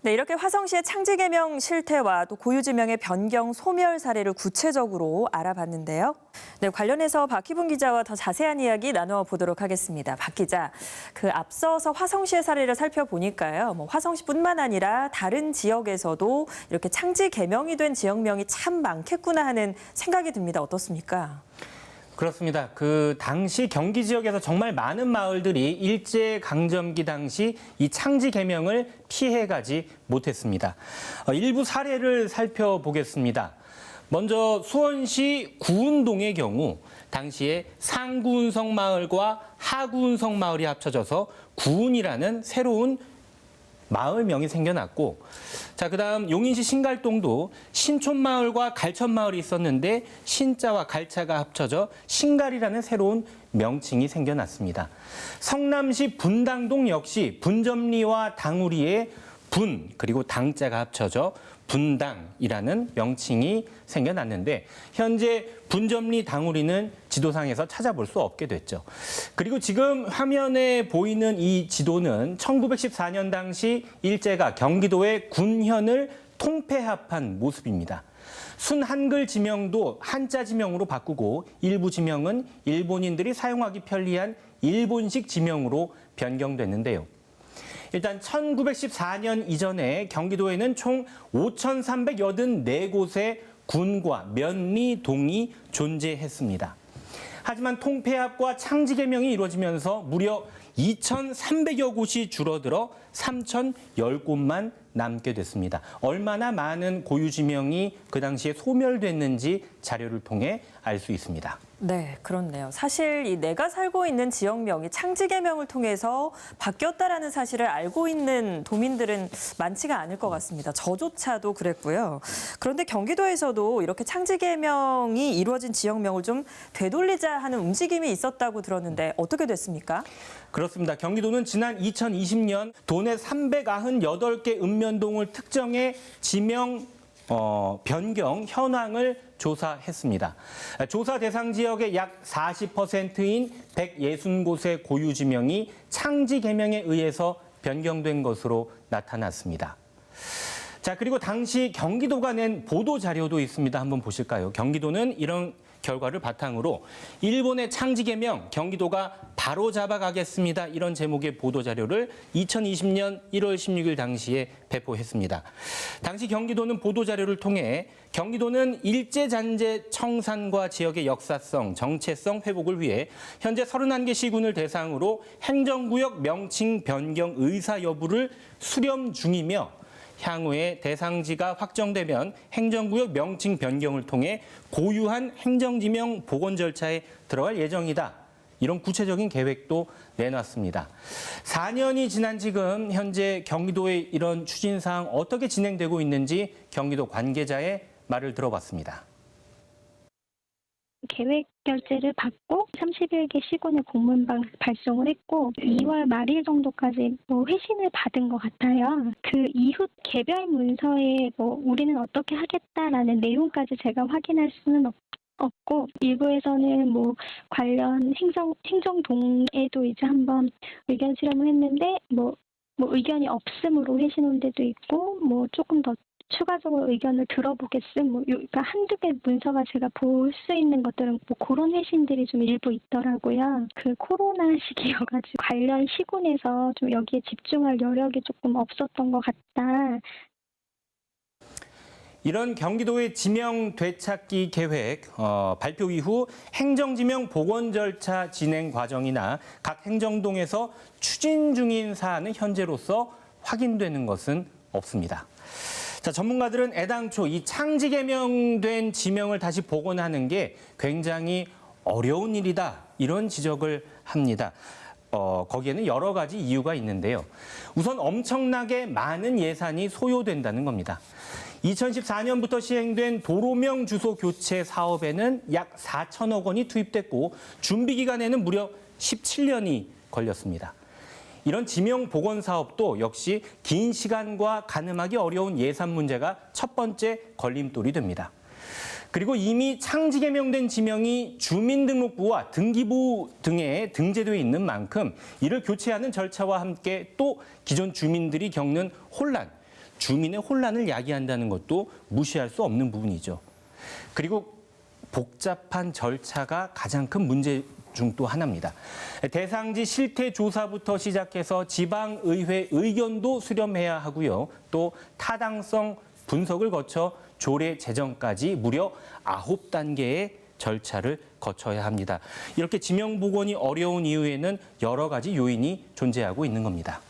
네, 이렇게 화성시의 창지 개명 실태와 또 고유 지명의 변경 소멸 사례를 구체적으로 알아봤는데요. 네, 관련해서 박희분 기자와 더 자세한 이야기 나눠보도록 하겠습니다. 박 기자, 앞서서 화성시의 사례를 살펴보니까요. 화성시뿐만 아니라 다른 지역에서도 이렇게 창지 개명이 된 지역명이 참 많겠구나 하는 생각이 듭니다. 어떻습니까? 그렇습니다. 당시 경기 지역에서 정말 많은 마을들이 일제강점기 당시 이 창지 개명을 피해가지 못했습니다. 일부 사례를 살펴보겠습니다. 먼저 수원시 구운동의 경우 당시에 상구운성 마을과 하구운성 마을이 합쳐져서 구운이라는 새로운 마을명이 생겨났고, 자, 그다음 용인시 신갈동도 신촌마을과 갈천마을이 있었는데 신자와 갈차가 합쳐져 신갈이라는 새로운 명칭이 생겨났습니다. 성남시 분당동 역시 분점리와 당우리의 분 그리고 당자가 합쳐져 분당이라는 명칭이 생겨났는데 현재 분점리 당우리는 지도상에서 찾아볼 수 없게 됐죠. 그리고 지금 화면에 보이는 이 지도는 1914년 당시 일제가 경기도의 군현을 통폐합한 모습입니다. 순 한글 지명도 한자 지명으로 바꾸고 일부 지명은 일본인들이 사용하기 편리한 일본식 지명으로 변경됐는데요. 일단 1914년 이전에 경기도에는 총 5,384곳의 군과 면리, 동이 존재했습니다. 하지만 통폐합과 창지 개명이 이루어지면서 무려 2,300여 곳이 줄어들어 3,010곳만 남게 됐습니다. 얼마나 많은 고유 지명이 그 당시에 소멸됐는지 자료를 통해 알 수 있습니다. 네, 그렇네요. 사실 내가 살고 있는 지역명이 창지 개명을 통해서 바뀌었다라는 사실을 알고 있는 도민들은 많지가 않을 것 같습니다. 저조차도 그랬고요. 그런데 경기도에서도 이렇게 창지 개명이 이루어진 지역명을 좀 되돌리자 하는 움직임이 있었다고 들었는데 어떻게 됐습니까? 그렇습니다. 경기도는 지난 2020년 도내 398개 읍면동을 특정해 지명 변경 현황을 조사했습니다. 조사 대상 지역의 약 40%인 160곳의 고유 지명이 창지 개명에 의해서 변경된 것으로 나타났습니다. 자, 그리고 당시 경기도가 낸 보도 자료도 있습니다. 한번 보실까요? 경기도는 이런 결과를 바탕으로 일본의 창지 개명 경기도가 바로 잡아가겠습니다. 이런 제목의 보도 자료를 2020년 1월 16일 당시에 배포했습니다. 당시 경기도는 보도 자료를 통해 경기도는 일제잔재 청산과 지역의 역사성, 정체성 회복을 위해 현재 31개 시군을 대상으로 행정구역 명칭 변경 의사 여부를 수렴 중이며 향후에 대상지가 확정되면 행정구역 명칭 변경을 통해 고유한 행정지명 복원 절차에 들어갈 예정이다. 이런 구체적인 계획도 내놨습니다. 4년이 지난 지금 현재 경기도의 이런 추진사항 어떻게 진행되고 있는지 경기도 관계자의 말을 들어봤습니다. 계획 결재를 받고 31개 시군에 공문 발송을 했고 2월 말일 정도까지 회신을 받은 것 같아요. 그 이후 개별 문서에 우리는 어떻게 하겠다라는 내용까지 제가 확인할 수는 없고 일부에서는 관련 행정동에도 이제 한번 의견 수렴을 했는데 의견이 없음으로 회신 온 데도 있고 조금 더 추가적으로 의견을 들어보겠음. 그러니까 한두 개 문서가 제가 볼 수 있는 것들은 그런 회신들이 좀 일부 있더라고요. 그 코로나 시기여가지고 관련 시군에서 좀 여기에 집중할 여력이 조금 없었던 것 같다. 이런 경기도의 지명 되찾기 계획 발표 이후 행정지명 복원 절차 진행 과정이나 각 행정동에서 추진 중인 사안은 현재로서 확인되는 것은 없습니다. 자, 전문가들은 애당초 이 창지 개명된 지명을 다시 복원하는 게 굉장히 어려운 일이다. 이런 지적을 합니다. 거기에는 여러 가지 이유가 있는데요. 우선 엄청나게 많은 예산이 소요된다는 겁니다. 2014년부터 시행된 도로명 주소 교체 사업에는 약 4천억 원이 투입됐고 준비 기간에는 무려 17년이 걸렸습니다. 이런 지명 복원 사업도 역시 긴 시간과 가늠하기 어려운 예산 문제가 첫 번째 걸림돌이 됩니다. 그리고 이미 창지 개명된 지명이 주민등록부와 등기부 등에 등재되어 있는 만큼 이를 교체하는 절차와 함께 또 기존 주민들이 겪는 혼란, 주민의 혼란을 야기한다는 것도 무시할 수 없는 부분이죠. 그리고 복잡한 절차가 가장 큰 문제 중 또 하나입니다. 대상지 실태 조사부터 시작해서 지방의회 의견도 수렴해야 하고요. 또 타당성 분석을 거쳐 조례 제정까지 무려 9단계의 절차를 거쳐야 합니다. 이렇게 지명 복원이 어려운 이유에는 여러 가지 요인이 존재하고 있는 겁니다.